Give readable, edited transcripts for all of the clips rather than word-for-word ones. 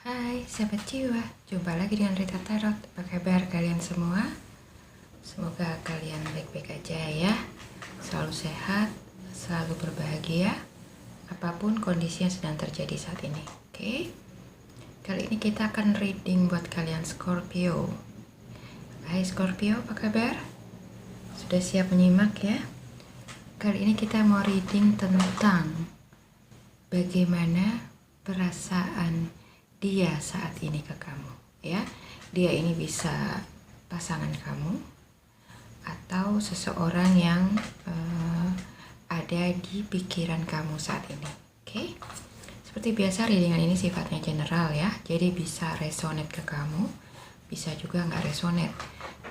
Hai sahabat jiwa, jumpa lagi dengan Rita Tarot. Apa kabar kalian semua? Semoga kalian baik-baik aja ya. Selalu sehat, selalu berbahagia apapun kondisi yang sedang terjadi saat ini. Oke? Kali ini kita akan reading buat kalian Scorpio. Hai Scorpio, apa kabar? Sudah siap menyimak ya? Kali ini kita mau reading tentang bagaimana perasaan dia saat ini ke kamu ya. Dia ini bisa pasangan kamu atau seseorang yang ada di pikiran kamu saat ini. Oke? Seperti biasa readingan ini sifatnya general ya, jadi bisa resonate ke kamu, bisa juga nggak resonate,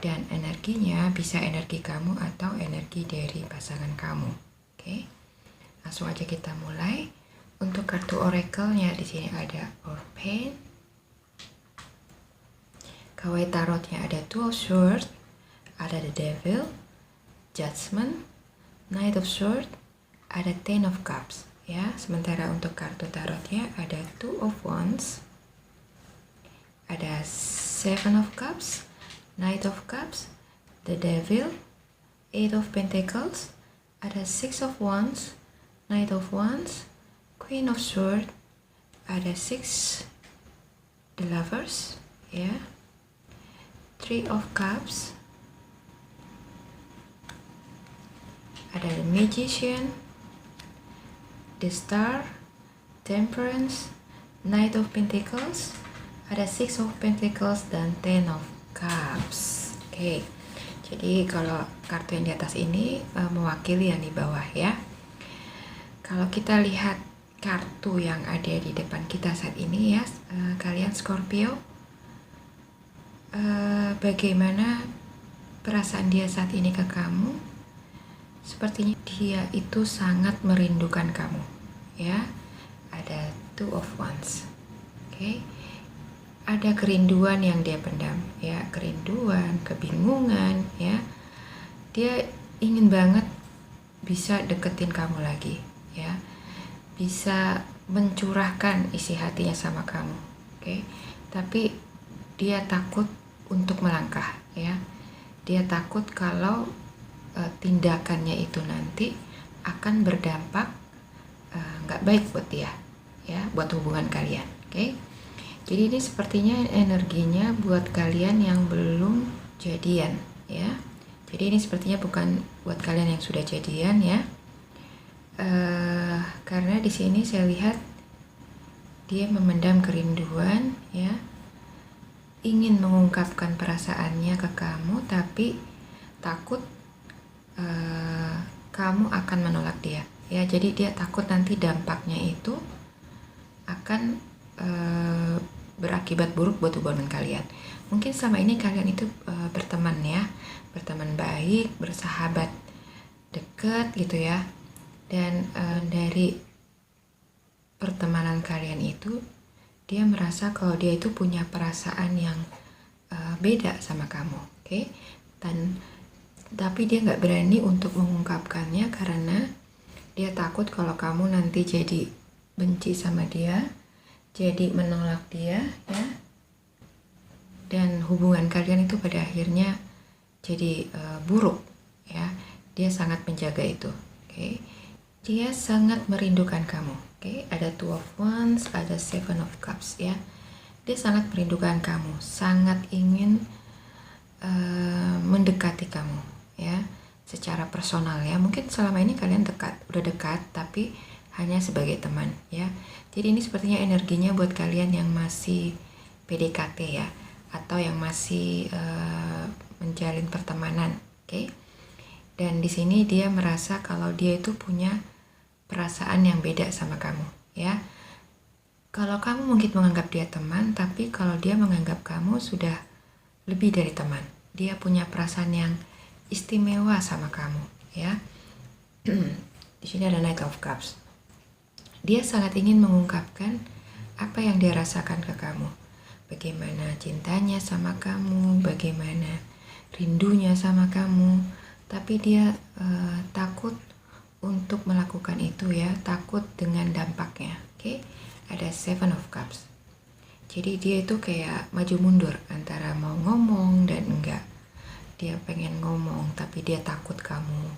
dan energinya bisa energi kamu atau energi dari pasangan kamu. Oke? Langsung aja kita mulai. Untuk kartu oracle-nya di sini ada Orphan. Kawaii tarotnya ada Two of Swords, ada The Devil, Judgment, Knight of Swords, ada Ten of Cups ya. Sementara untuk kartu tarotnya ada Two of Wands, ada Seven of Cups, Knight of Cups, The Devil, Eight of Pentacles, ada Six of Wands, Knight of Wands, Queen of Swords, ada Six the Lovers ya, Three of Cups, ada The Magician, The Star, Temperance, Knight of Pentacles, ada Six of Pentacles dan Ten of Cups. Oke, jadi kalau kartu yang di atas ini mewakili yang di bawah ya. Kalau kita lihat kartu yang ada di depan kita saat ini ya, kalian Scorpio, bagaimana perasaan dia saat ini ke kamu? Sepertinya dia itu sangat merindukan kamu ya. Ada Two of Wands. Oke. Ada kerinduan yang dia pendam ya, kerinduan, kebingungan ya. Dia ingin banget bisa deketin kamu lagi ya, bisa mencurahkan isi hatinya sama kamu. Oke. Tapi dia takut untuk melangkah ya. Dia takut kalau tindakannya itu nanti akan berdampak nggak baik buat dia ya, buat hubungan kalian. Oke. Jadi ini sepertinya energinya buat kalian yang belum jadian ya. Jadi ini sepertinya bukan buat kalian yang sudah jadian ya. Karena di sini saya lihat dia memendam kerinduan ya, ingin mengungkapkan perasaannya ke kamu, tapi takut kamu akan menolak dia ya. Jadi dia takut nanti dampaknya itu akan berakibat buruk buat hubungan kalian. Mungkin selama ini kalian itu berteman ya, berteman baik, bersahabat dekat gitu ya. Dan dari pertemanan kalian itu dia merasa kalau dia itu punya perasaan yang beda sama kamu, oke? Tapi dia nggak berani untuk mengungkapkannya karena dia takut kalau kamu nanti jadi benci sama dia, jadi menolak dia ya, dan hubungan kalian itu pada akhirnya jadi buruk ya. Dia sangat menjaga itu, oke? Dia sangat merindukan kamu. Oke, ada Two of Wands, ada Seven of Cups ya. Dia sangat merindukan kamu, sangat ingin mendekati kamu ya, secara personal ya. Mungkin selama ini kalian udah dekat, tapi hanya sebagai teman ya. Jadi ini sepertinya energinya buat kalian yang masih PDKT ya, atau yang masih menjalin pertemanan, oke? Dan di sini dia merasa kalau dia itu punya perasaan yang beda sama kamu ya. Kalau kamu mungkin menganggap dia teman, tapi kalau dia menganggap kamu sudah lebih dari teman. Dia punya perasaan yang istimewa sama kamu ya. Di sini ada Knight of Cups. Dia sangat ingin mengungkapkan apa yang dia rasakan ke kamu. Bagaimana cintanya sama kamu, bagaimana rindunya sama kamu. Tapi dia takut untuk melakukan itu ya, takut dengan dampaknya. Oke, ada Seven of Cups. Jadi dia itu kayak maju mundur antara mau ngomong dan enggak. Dia pengen ngomong tapi dia takut kamu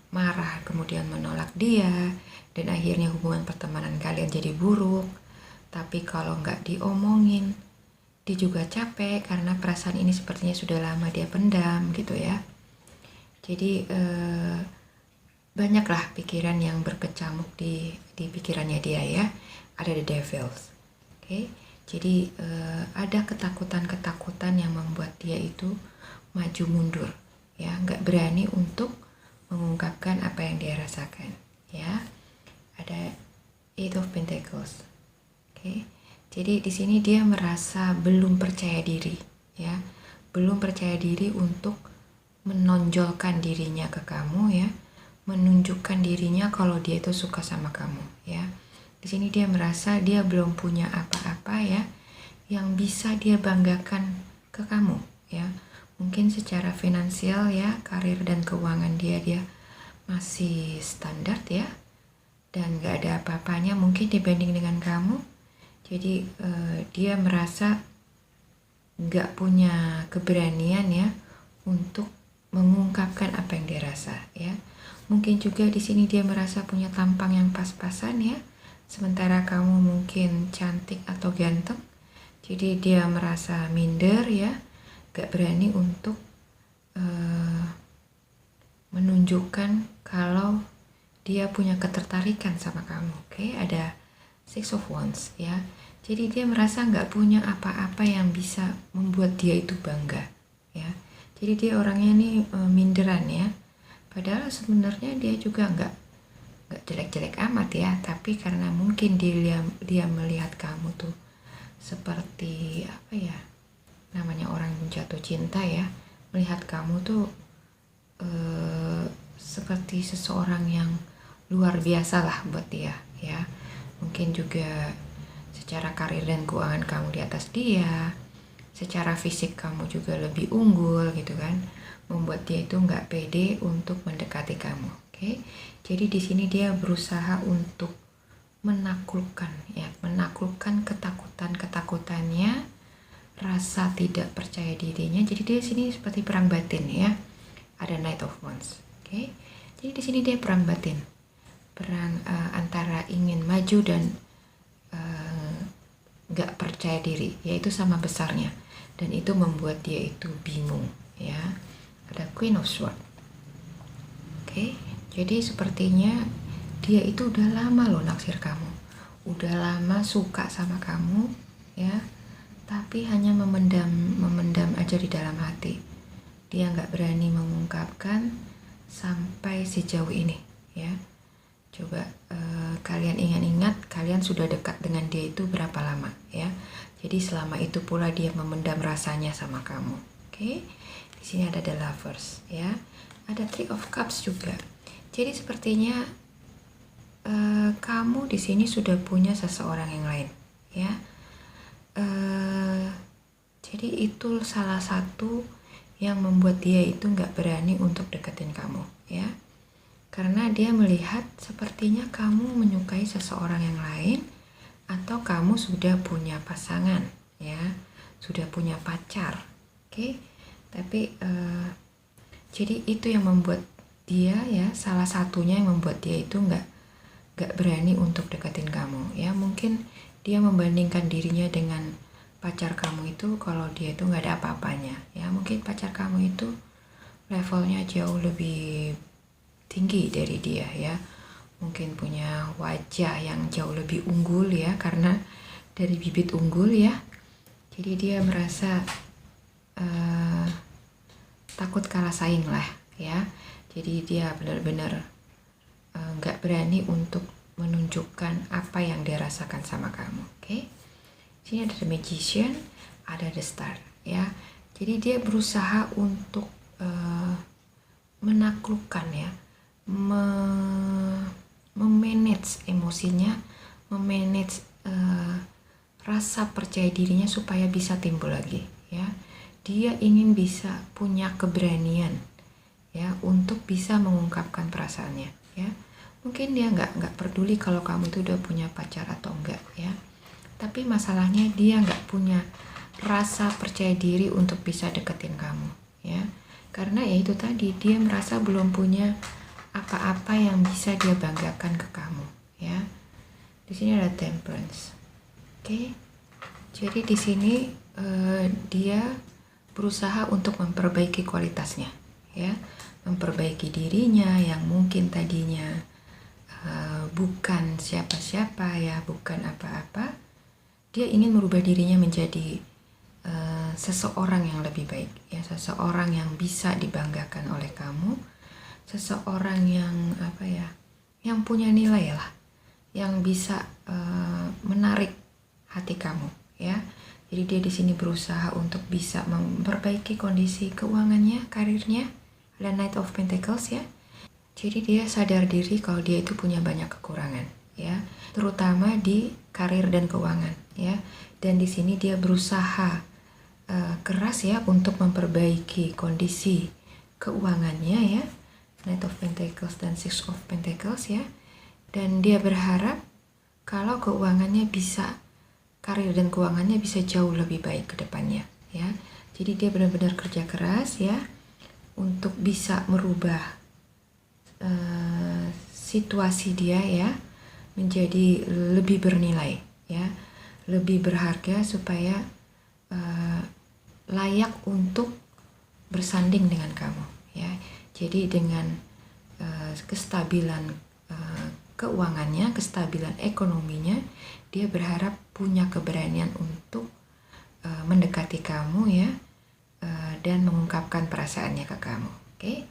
marah kemudian menolak dia, dan akhirnya hubungan pertemanan kalian jadi buruk. Tapi kalau nggak diomongin, dia juga capek karena perasaan ini sepertinya sudah lama dia pendam gitu ya. Jadi banyaklah pikiran yang berkecamuk di pikirannya dia ya. Ada the devils. Oke. Jadi ada ketakutan-ketakutan yang membuat dia itu maju mundur ya, nggak berani untuk mengungkapkan apa yang dia rasakan ya. Ada Eight of Pentacles. Oke. Jadi di sini dia merasa belum percaya diri ya. Belum percaya diri untuk menonjolkan dirinya ke kamu ya. Menunjukkan dirinya kalau dia itu suka sama kamu ya. Di sini dia merasa dia belum punya apa-apa ya yang bisa dia banggakan ke kamu ya. Mungkin secara finansial ya, karir dan keuangan dia masih standar ya, dan gak ada apa-apanya mungkin dibanding dengan kamu. Jadi dia merasa gak punya keberanian ya untuk mengungkapkan apa yang dia rasa ya. Mungkin juga di sini dia merasa punya tampang yang pas-pasan ya, sementara kamu mungkin cantik atau ganteng. Jadi dia merasa minder ya, gak berani untuk menunjukkan kalau dia punya ketertarikan sama kamu. Oke, ada Six of Wands ya. Jadi dia merasa gak punya apa-apa yang bisa membuat dia itu bangga ya. Jadi dia orangnya nih minderan ya. Padahal sebenarnya dia juga nggak jelek-jelek amat ya, tapi karena mungkin dia melihat kamu tuh seperti apa ya, namanya orang jatuh cinta ya, melihat kamu tuh seperti seseorang yang luar biasa lah buat dia ya. Mungkin juga secara karir dan keuangan kamu di atas dia, secara fisik kamu juga lebih unggul gitu kan, membuat dia itu nggak pede untuk mendekati kamu. Oke, jadi di sini dia berusaha untuk menaklukkan ya, menaklukkan ketakutannya, rasa tidak percaya dirinya. Jadi dia di sini seperti perang batin ya. Ada Knight of Wands. Oke, jadi di sini dia perang batin, perang antara ingin maju dan nggak percaya diri, yaitu sama besarnya, dan itu membuat dia itu bingung ya. Ada Queen of Swords. Oke, jadi sepertinya dia itu udah lama loh naksir kamu, udah lama suka sama kamu ya, tapi hanya memendam aja di dalam hati. Dia nggak berani mengungkapkan sampai sejauh ini ya. Coba kalian ingat-ingat, kalian sudah dekat dengan dia itu berapa lama ya. Jadi selama itu pula dia memendam rasanya sama kamu. Oke. Di sini ada The Lovers ya. Ada Three of Cups juga. Jadi sepertinya kamu di sini sudah punya seseorang yang lain ya. Jadi itu salah satu yang membuat dia itu nggak berani untuk deketin kamu ya. Karena dia melihat sepertinya kamu menyukai seseorang yang lain, atau kamu sudah punya pasangan ya, sudah punya pacar. Oke. Tapi jadi itu yang membuat dia ya, salah satunya yang membuat dia itu nggak berani untuk deketin kamu ya. Mungkin dia membandingkan dirinya dengan pacar kamu itu, kalau dia itu nggak ada apa-apanya ya. Mungkin pacar kamu itu levelnya jauh lebih tinggi dari dia ya, mungkin punya wajah yang jauh lebih unggul ya, karena dari bibit unggul ya. Jadi dia merasa takut kalah saing lah ya. Jadi dia benar-benar nggak berani untuk menunjukkan apa yang dia rasakan sama kamu. Oke. Sini ada The Magician, ada The Star ya. Jadi dia berusaha untuk menaklukkan ya, memanage emosinya, memanage rasa percaya dirinya supaya bisa timbul lagi ya. Dia ingin bisa punya keberanian ya untuk bisa mengungkapkan perasaannya ya. Mungkin dia nggak peduli kalau kamu itu udah punya pacar atau enggak ya. tapi masalahnya dia nggak punya rasa percaya diri untuk bisa deketin kamu, ya. Karena ya itu tadi, dia merasa belum punya apa-apa yang bisa dia banggakan ke kamu, ya. Di sini ada Temperance, oke. Jadi di sini dia berusaha untuk memperbaiki kualitasnya, ya, memperbaiki dirinya yang mungkin tadinya bukan siapa-siapa, ya, bukan apa-apa. Dia ingin merubah dirinya menjadi seseorang yang lebih baik, ya, seseorang yang bisa dibanggakan oleh kamu, seseorang yang yang punya nilai lah, yang bisa menarik hati kamu, ya. Jadi dia di sini berusaha untuk bisa memperbaiki kondisi keuangannya, karirnya. Ada Knight of Pentacles, ya. Jadi dia sadar diri kalau dia itu punya banyak kekurangan, ya, terutama di karir dan keuangan, ya. Dan di sini dia berusaha keras, ya, untuk memperbaiki kondisi keuangannya, ya. Knight of Pentacles dan Six of Pentacles, ya. Dan dia berharap kalau karir dan keuangannya bisa jauh lebih baik ke depannya, ya. Jadi dia benar-benar kerja keras, ya, untuk bisa merubah situasi dia, ya, menjadi lebih bernilai, ya, lebih berharga, supaya layak untuk bersanding dengan kamu, ya. Jadi dengan kestabilan keuangannya, kestabilan ekonominya, dia berharap punya keberanian untuk mendekati kamu, ya, dan mengungkapkan perasaannya ke kamu. Oke.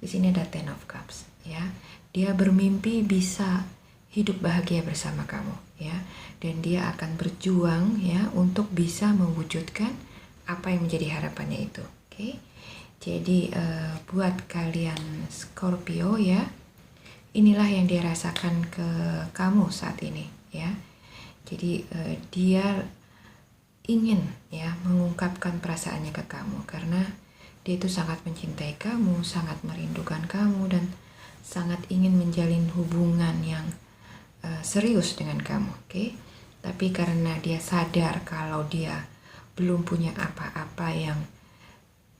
Di sini ada Ten of Cups, ya. Dia bermimpi bisa hidup bahagia bersama kamu, ya. Dan dia akan berjuang, ya, untuk bisa mewujudkan apa yang menjadi harapannya itu. Oke. Jadi buat kalian Scorpio, ya, inilah yang dia rasakan ke kamu saat ini, ya. Jadi dia ingin, ya, mengungkapkan perasaannya ke kamu karena dia itu sangat mencintai kamu, sangat merindukan kamu, dan sangat ingin menjalin hubungan yang serius dengan kamu, oke? Tapi karena dia sadar kalau dia belum punya apa-apa yang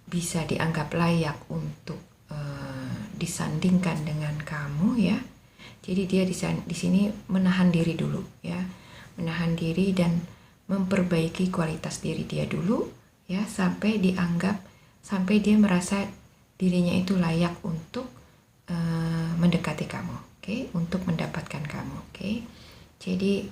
bisa dianggap layak untuk disandingkan dengan kamu, ya. Jadi dia di sini menahan diri dulu, ya. Menahan diri dan memperbaiki kualitas diri dia dulu, ya, sampai dia merasa dirinya itu layak untuk mendekati kamu, oke, untuk mendapatkan kamu, oke. Jadi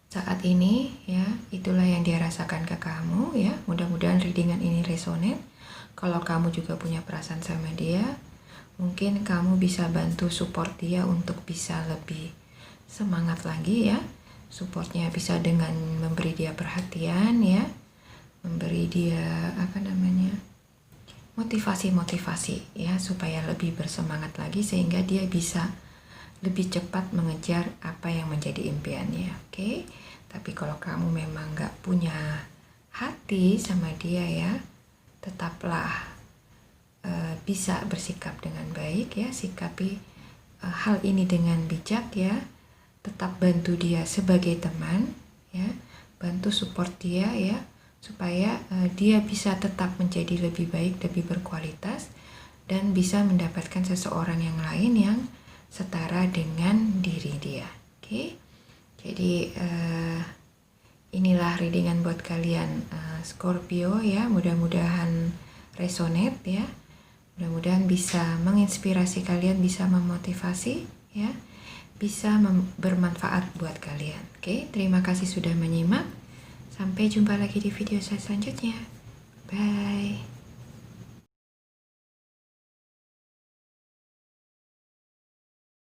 saat ini, ya, itulah yang dia rasakan ke kamu, ya. Mudah-mudahan readingan ini resonate. Kalau kamu juga punya perasaan sama dia, mungkin kamu bisa bantu support dia untuk bisa lebih semangat lagi, ya. Supportnya bisa dengan memberi dia perhatian, ya, memberi dia motivasi, ya, supaya lebih bersemangat lagi sehingga dia bisa lebih cepat mengejar apa yang menjadi impiannya, oke. Tapi kalau kamu memang nggak punya hati sama dia, ya, tetaplah bisa bersikap dengan baik, ya, sikapi hal ini dengan bijak, ya. Tetap bantu dia sebagai teman, ya, bantu support dia, ya, supaya dia bisa tetap menjadi lebih baik, lebih berkualitas, dan bisa mendapatkan seseorang yang lain yang setara dengan diri dia, oke. Jadi inilah readingan buat kalian Scorpio, ya. Mudah-mudahan resonate, ya. Mudah-mudahan bisa menginspirasi kalian, bisa memotivasi, ya, bisa bermanfaat buat kalian. Oke, terima kasih sudah menyimak. Sampai jumpa lagi di video saya selanjutnya. Bye.